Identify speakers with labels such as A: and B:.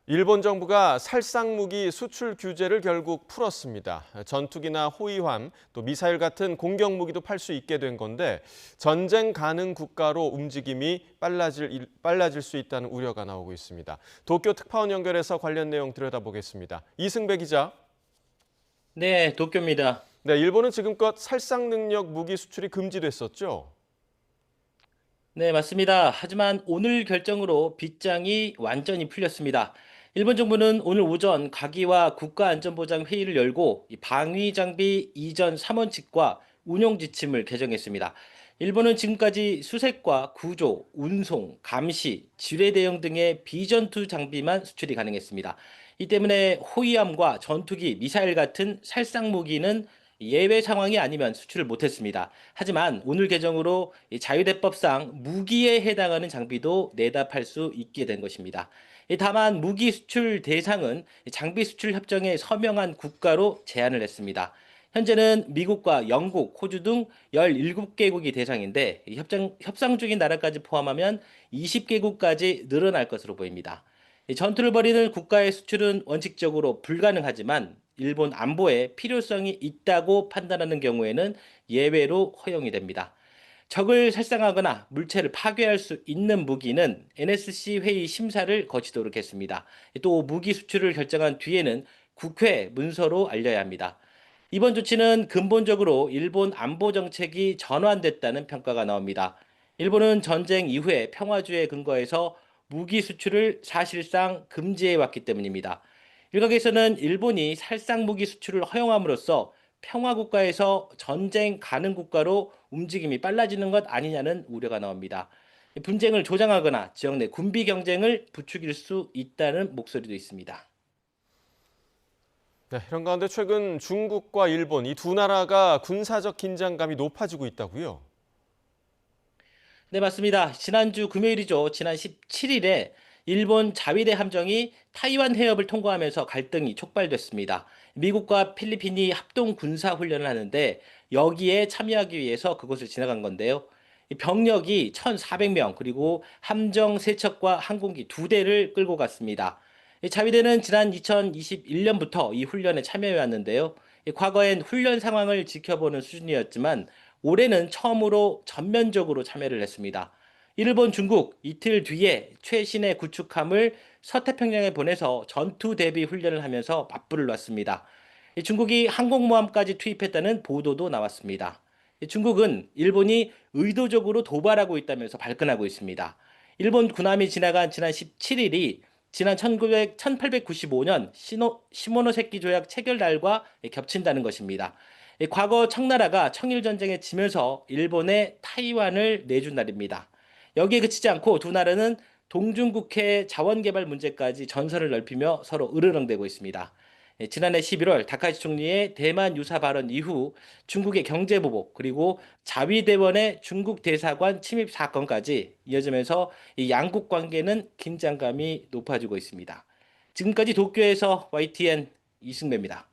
A: 일본 정부가 살상무기 수출 규제를 결국 풀었습니다. 전투기나 호위함, 또 미사일 같은 공격무기도 팔 수 있게 된 건데 전쟁 가능 국가로 움직임이 빨라질 수 있다는 우려가 나오고 있습니다. 도쿄 특파원 연결해서 관련 내용 들여다보겠습니다. 이승배 기자.
B: 네, 도쿄입니다.
A: 네, 일본은 지금껏 살상 능력 무기 수출이 금지됐었죠.
B: 네, 맞습니다. 하지만 오늘 결정으로 빗장이 완전히 풀렸습니다. 일본 정부는 오늘 오전 가기와 국가안전보장회의를 열고 이 방위 장비 이전 3원칙과 운용 지침을 개정했습니다. 일본은 지금까지 수색과 구조, 운송, 감시, 지뢰 대응 등의 비전투 장비만 수출이 가능했습니다. 이 때문에 호위함과 전투기, 미사일 같은 살상 무기는 예외 상황이 아니면 수출을 못했습니다. 하지만 오늘 개정으로 자유대법상 무기에 해당하는 장비도 내다 팔 수 있게 된 것입니다. 다만 무기 수출 대상은 장비 수출 협정에 서명한 국가로 제한을 했습니다. 현재는 미국과 영국, 호주 등 17개국이 대상인데 협상 중인 나라까지 포함하면 20개국까지 늘어날 것으로 보입니다. 전투를 벌이는 국가의 수출은 원칙적으로 불가능하지만 일본 안보에 필요성이 있다고 판단하는 경우에는 예외로 허용이 됩니다. 적을 살상하거나 물체를 파괴할 수 있는 무기는 NSC 회의 심사를 거치도록 했습니다. 또 무기 수출을 결정한 뒤에는 국회 문서로 알려야 합니다. 이번 조치는 근본적으로 일본 안보 정책이 전환됐다는 평가가 나옵니다. 일본은 전쟁 이후에 평화주의에 근거해서 무기 수출을 사실상 금지해 왔기 때문입니다. 일각에서는 일본이 살상 무기 수출을 허용함으로써 평화 국가에서 전쟁 가능 국가로 움직임이 빨라지는 것 아니냐는 우려가 나옵니다. 분쟁을 조장하거나 지역 내 군비 경쟁을 부추길 수 있다는 목소리도 있습니다.
A: 네, 이런 가운데 최근 중국과 일본 이 두 나라가 군사적 긴장감이 높아지고 있다고요.
B: 네, 맞습니다. 지난주 금요일이죠. 지난 17일에 일본 자위대 함정이 타이완 해협을 통과하면서 갈등이 촉발됐습니다. 미국과 필리핀이 합동 군사 훈련을 하는데 여기에 참여하기 위해서 그곳을 지나간 건데요. 이 병력이 1,400명 그리고 함정 3척과 항공기 2대를 끌고 갔습니다. 이 자위대는 지난 2021년부터 이 훈련에 참여해 왔는데요. 과거엔 훈련 상황을 지켜보는 수준이었지만 올해는 처음으로 전면적으로 참여를 했습니다. 일본, 중국 이틀 뒤에 최신의 구축함을 서태평양에 보내서 전투 대비 훈련을 하면서 맞불을 놨습니다. 중국이 항공모함까지 투입했다는 보도도 나왔습니다. 중국은 일본이 의도적으로 도발하고 있다면서 발끈하고 있습니다. 일본 군함이 지나간 지난 17일이 지난 1895년 시모노세키 조약 체결 날과 겹친다는 것입니다. 과거 청나라가 청일전쟁에 지면서 일본에 타이완을 내준 날입니다. 여기에 그치지 않고 두 나라는 동중국해 자원개발 문제까지 전선을 넓히며 서로 으르렁대고 있습니다. 지난해 11월 다카시 총리의 대만 유사 발언 이후 중국의 경제보복 그리고 자위대원의 중국 대사관 침입 사건까지 이어지면서 이 양국 관계는 긴장감이 높아지고 있습니다. 지금까지 도쿄에서 YTN 이승배입니다.